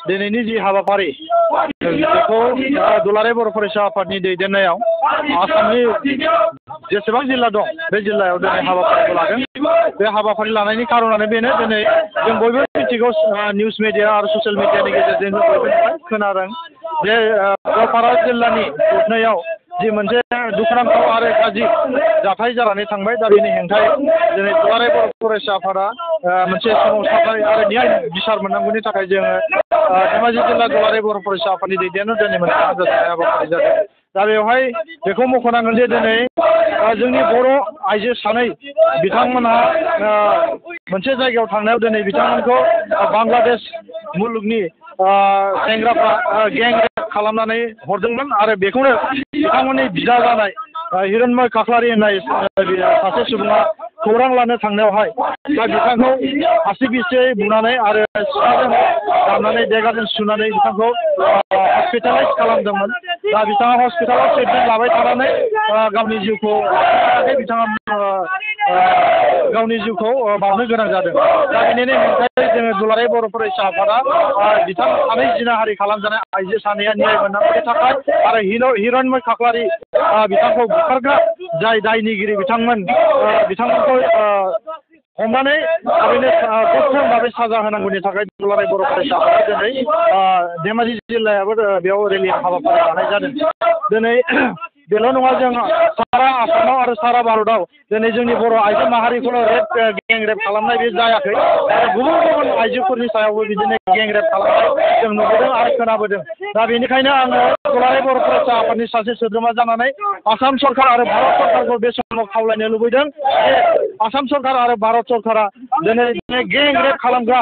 दिनैनि जि हाबाफारि बेखौ दुलाराय बर' फरायसा आफादनि दैदेननायाव आसामनि जेसेबां जिल्ला दं बे जिल्लायाव दिनै हाबाफारिखौ लादों। बे हाबाफारि लानायनि खारनानो बेनो दिनै जों बयबो मिथिगौ निउस मिडिया आरो ससियेल मिडियानि गेजेरजों जों बयबो खोनादों जे गवालपारा जिल्लानि जोबनायाव जि मोनसे दुखुनांथाव आरो गाज्रि जाथाय जानानै थांबाय। दा बेनि हेंथायै दिनै दुलाराय बर' फरायसा आफादा मोनसे सोमावसारनाय आरो न्याय बिसार मोननांगौनि थाखाय जोङो धेमाजि जिल्ला दुलाराय बर' फरायसा आफादनि दैदेननायाव दिनै मोनसे आनजाद जानाय हाबाफारि जादों। दा बेवहाय बेखौ मख'नांगोन जे दिनै जोंनि बर' आइजो सानै बिथांमोनहा मोनसे जायगायाव थांनायाव दिनै बिथांमोनखौ बांलादेश मुलुगनि सेंग्राफ्रा गें रेप खालामनानै हरदोंमोन आरो बेखौनो बिथांमोननि बिदा जानाय हिरण्मय खाख्लारि होननाय सासे सुबुङा खौरां लानो थांनायावहाय दा बिथांखौ आसि बिसियै बुनानै आरो सिखाजों दाननानै देगाजों सुनानै बिथांखौ हस्पिटालाइज खालामदोंमोन। दा बिथाङा हस्पिटालाव ट्रिटमेन्ट लाबाय थानानै गावनि जिउखौ बिथाङा गावनि जिउखौ बावनो गोनां जादों। दा बेनिनो हेंथायै जोङो दुलाराय बर' फरायसा आफादा बिथां सानै जिनाहारि खालामजानाय आइजो सानैया न्याय मोननांगौनि थाखाय आरो हिरण्मय खाख्लारि बिथांखौ बुथारग्रा जाय दायनिगिरि बिथांमोनखौ हमनानै थाबैनो गोख्रों भाबै साजा होनांगौनि थाखाय दुलाराय बर' फरायसा आफादा दिनै धेमाजि जिल्लायाबो बेयाव रेलि हाबाफारि लानाय जादों। दिनै बेल' नङा, जों सारा आसामाव आरो सारा भारतआव दिनै जोंनि बर' आइजो माहारिखौनो गें रेप खालामनाय बे जायाखै आरो गुबुन गुबुन आइजोफोरनि सायावबो बिदिनो गें रेप खालामनाय जों नुबोदों आरो खोनाबोदों। दा बेनिखायनो आङो दुलाराय बर' फरायसा आफादनि सासे सोद्रोमा जानानै आसाम सरकार आरो भारत सरकारखौ बे समाव खावलायनो लुबैदों जे आसाम सरकार आरो भारत सरकारा दिनै गें रेप खालामग्रा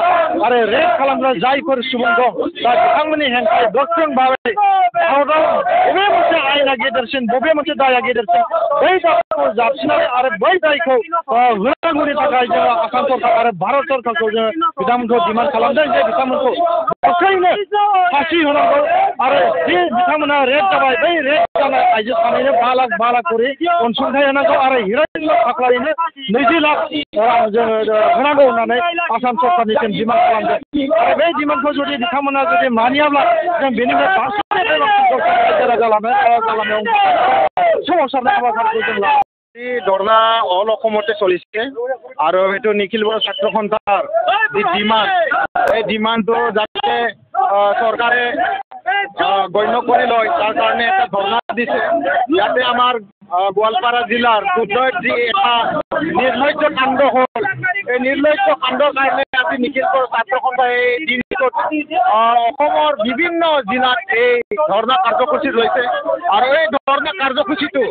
आरो रेप खालामग्रा जायफोर सुबुं दं दा बिथांमोननि हेंथायै गोख्रों भाबै भारतआव बबे मोनसे आयेना गेदेरसिन बबे मोनसे दाया गेदेरसिन बै दायखौ जाबसिननानै आरो बै दायखौ होनांगौनि थाखाय जोङो आसाम सरकार आरो भारत सरकारखौ जोङो बिथांमोनखौ डिमान्ड खालामदों जे बिथांमोनखौ गोख्रैनो फासि होनांगौ आरो जे बिथांमोना रेप जाबाय बै रेप जानाय आइजो सानैनो 5 लाख करि अनसुंथाइ होनांगौ आरो हिरण्मय खाख्लारिनो 20 लाख रां जोङो होनांगौ होननानै आसाम सरकारनिसिम डिमान्ड खालामदों। आरो बे डिमान्डखौ जुदि बिथांमोना जुदि मानियाब्ला जों बेनिफ्राय बांसिन सोमावसारनाय हाबाफारिखौ जों लागोन। ধৰ্ণা অল অসমতে চলিছে আৰু সেইটো নিখিল বড়ো ছাত্ৰ সন্থাৰ যি ডিমাণ্ড এই ডিমাণ্ডটো যাতে চৰকাৰে গণ্য কৰি লয় তাৰ কাৰণে এটা ধৰ্ণা দিছে। যাতে আমাৰ গোৱালপাৰা জিলাৰ দুধনৈত যি এটা নিৰ্লজ্জ কাণ্ড হ'ল এই নিৰ্লজ্জ কাণ্ডৰ কাৰণে আজি নিখিল বড়ো ছাত্ৰ সন্থাই এই দিনটোত অসমৰ বিভিন্ন জিলাত এই ধৰ্ণা কাৰ্যসূচী লৈছে আৰু এই ধৰ্ণা কাৰ্যসূচীটো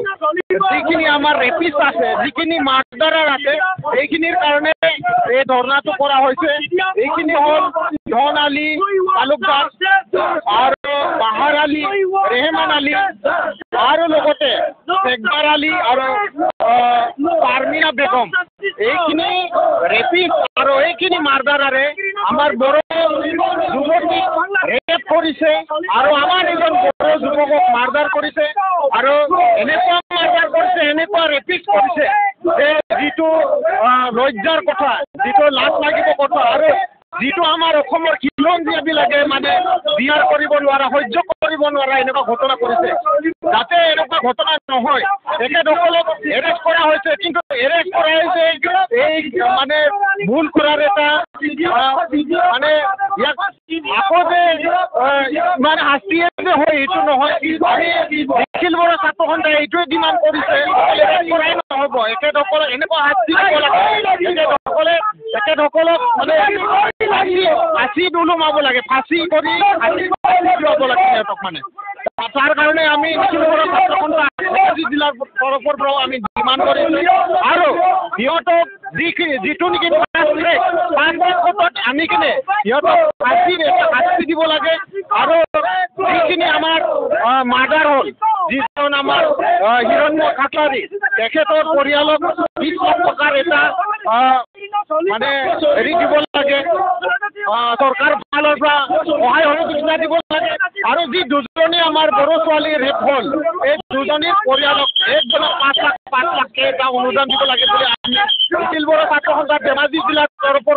যিখিনি আমাৰ ৰেপিষ্ট আছে যিখিনি মাৰ্ডাৰাৰ আছে এইখিনিৰ কাৰণে এই ধৰ্ণাটো কৰা হৈছে। এইখিনি হ'ল ধন আলী তালুকদাৰ আৰু বাহাৰ আলী ৰেহমান আলী আৰু লগতে শেখবাৰ আলী আৰু পাৰ্মিনা বেগম এইখিনি ৰেপিষ্ট আৰু এইখিনি মাৰ্ডাৰাৰে আমাৰ বড়ো যুৱতীক ৰেপ কৰিছে আৰু আমাৰ এজন বড়ো যুৱকক মাৰ্ডাৰ কৰিছে আৰু এনেকুৱা মাৰ্ডাৰ কৰিছে এনেকুৱা ৰেপিষ্ট কৰিছে যে যিটো লজ্জাৰ কথা যিটো লাজ লাগিব কথা আৰু যিটো আমাৰ অসমৰ খিলঞ্জীয়াবিলাকে মানে বিয়াৰ কৰিব নোৱাৰা সহ্য কৰিব নোৱাৰা এনেকুৱা ঘটনা কৰিছে। যাতে এনেকুৱা ঘটনা নহয় তেখেতসকলক এৰেষ্ট কৰা হৈছে, কিন্তু এৰেষ্ট কৰা হৈছে এই মানে ভুল কৰাৰ এটা মানে ইয়াক আকৌ যে মানে শাস্তিয়ে যে হয় এইটো নহয়। আমি নিখিল বড়ো ছাত্ৰ সন্থাই এইটোৱে ডিমাণ্ড কৰিছে কৰাই নহ'ব, এখেতসকলক এনেকুৱা শাস্তি দিব লাগে, তেখেতসকলক মানে ফাঁচি নোলোমাব লাগে, ফাঁচি কৰি দিব লাগে সিহঁতক মানে। তাৰ কাৰণে আমি নিখিল বড়ো ছাত্ৰ সন্থা ধেমাজি জিলাৰ তৰফৰ পৰাও আমি ডিমাণ্ড কৰিছোঁ আৰু সিহঁতক যিটো নেকি আনি কিনে সিহঁতক শাস্তি দিব লাগে আৰু যিখিনি আমাৰ মাৰ্ডাৰ হ'ল যিজন আমাৰ হিৰণ্ময় খাটলাৰী তেখেতৰ পৰিয়ালক 20 লাখ টকাৰ এটা মানে হেৰি দিব লাগে, চৰকাৰ ফালৰ পৰা সহায় সহযোগিতা দিব লাগে আৰু যি দুজনী আমাৰ বড়ো ছোৱালী ৰেপ হ'ল এই দুজনীৰ পৰিয়ালক একজনক 5 লাখকে এটা অনুদান দিব লাগে বুলি আমি নিখিল বড়ো ছাত্ৰ সন্থা ধেমাজি জিলাৰ তৰফৰ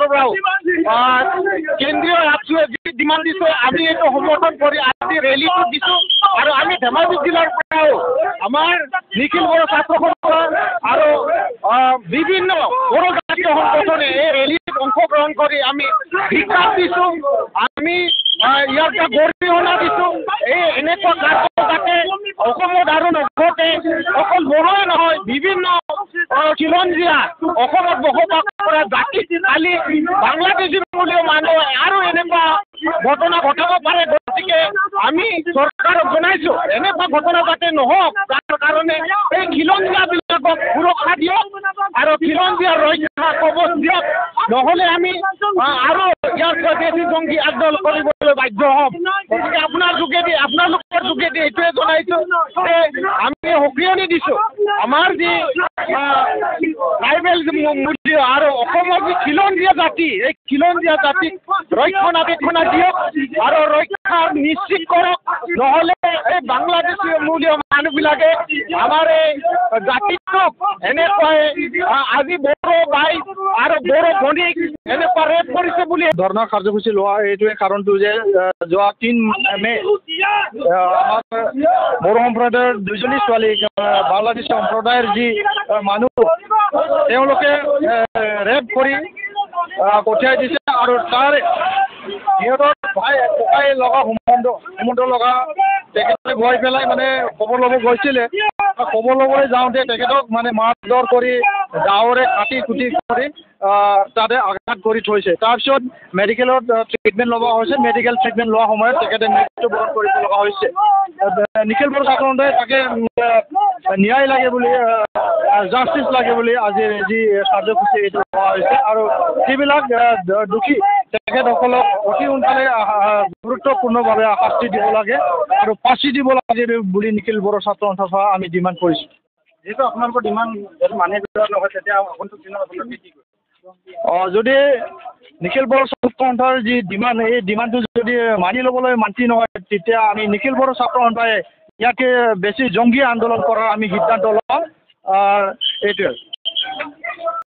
কেন্দ্ৰীয় ৰাজ্যই যি ডিমাণ্ড দিছে আমি এইটো সমৰ্থন কৰি আজি ৰেলীটো দিছোঁ আৰু আমি ধেমাজি জিলাৰ পৰাও আমাৰ নিখিল বড়ো ছাত্ৰ সন্থা আৰু বিভিন্ন বড়ো জাতীয় সংগঠনে এই ৰেলীত অংশগ্ৰহণ কৰি আমি বিকাশ দিছোঁ আমি ইয়াৰ পৰা গৰিহণা দিছোঁ এই এনেকুৱা কাৰ্য যাতে অসমত আৰু নঘটে অকল বড়োৱে নহয় বিভিন্ন খিলঞ্জীয়া অসমত বসবাস কৰা জাতি কালি বাংলাদেশী বুলিও মানুহে আৰু এনেকুৱা ঘটনা ঘটাব পাৰে গতিকে আমি চৰকাৰক জনাইছোঁ এনেকুৱা ঘটনা যাতে নহওক তাৰ কাৰণে এই খিলঞ্জীয়াবিলাকক সুৰক্ষা দিয়ক আৰু খিলঞ্জীয়া ৰক্ষা কবচ দিয়ক নহ'লে আমি আৰু ইয়াৰ স্বদেশী জংগী আন্দোলন কৰিবলৈ বাধ্য হ'ম গতিকে আপোনালোকৰ যোগেদি এইটোৱে জনাইছোঁ যে আমি সক্ৰিয়নি দিছোঁ আমাৰ যি ট্ৰাইবেল মূল্য আৰু অসমৰ যি খিলঞ্জীয়া জাতি এই খিলঞ্জীয়া জাতিক ৰক্ষণাবেক্ষণা দিয়ক আৰু ৰক্ষা নিশ্চিত কৰক নহ'লে এই বাংলাদেশী মূলীয় মানুহবিলাকে আমাৰ এই জাতিটোক এনেকুৱাই আজি বড়ো বাই আৰু বড়ো ভনীক এনেকুৱা ৰেপ কৰিছে বুলি ধৰ্ণা কাৰ্যসূচী লোৱা এইটোৱে কাৰণটো যে যোৱা 3 মে আমাৰ বড়ো সম্প্ৰদায়ৰ 2জনী ছোৱালী বাংলাদেশ সম্প্ৰদায়ৰ যি মানুহ তেওঁলোকে ৰেপ কৰি পঠিয়াই দিছে আৰু তাৰ সিহঁতৰ ককাই লগা সম্বন্ধ লগা তেখেতে গৈ পেলাই মানে খবৰ ল'ব গৈছিলে খবৰ ল'বলৈ যাওঁতে তেখেতক মানে মাৰধৰ কৰি গাঁৱৰে কাটি কুটি কৰি তাতে আঘাত কৰি থৈছে তাৰপিছত মেডিকেলত ট্ৰিটমেণ্ট ল'ব হৈছে মেডিকেল ট্ৰিটমেণ্ট লোৱাৰ সময়ত তেখেতে মৃত্যুবৰণ কৰিব লগা হৈছে নিখিল বড়ো ছাত্ৰ সন্থাই তাকে ন্যায় লাগে বুলি জাষ্টিচ লাগে বুলি আজি যি কাৰ্যসূচী এইটো লোৱা হৈছে আৰু সেইবিলাক দোষী তেখেতসকলক অতি সোনকালে গুৰুত্বপূৰ্ণভাৱে শাস্তি দিব লাগে আৰু ফাঁচি দিব লাগে বুলি নিখিল বড়ো ছাত্ৰ সন্থাৰ পৰা আমি ডিমাণ্ড কৰিছোঁ যিহেতু আপোনালোকৰ ডিমাণ্ড মানি নহয় তেতিয়া আগন্তুক দিনত আপোনালোকে কি কৰিব যদি নিখিল বড়ো ছাত্ৰ সন্থাৰ যি ডিমাণ্ড এই ডিমাণ্ডটো যদি মানি ল'বলৈ মান্তি নহয় তেতিয়া আমি নিখিল বড়ো ছাত্ৰ সন্থাই ইয়াকে বেছি জংগী আন্দোলন কৰাৰ আমি সিদ্ধান্ত ল'ম এইটোৱে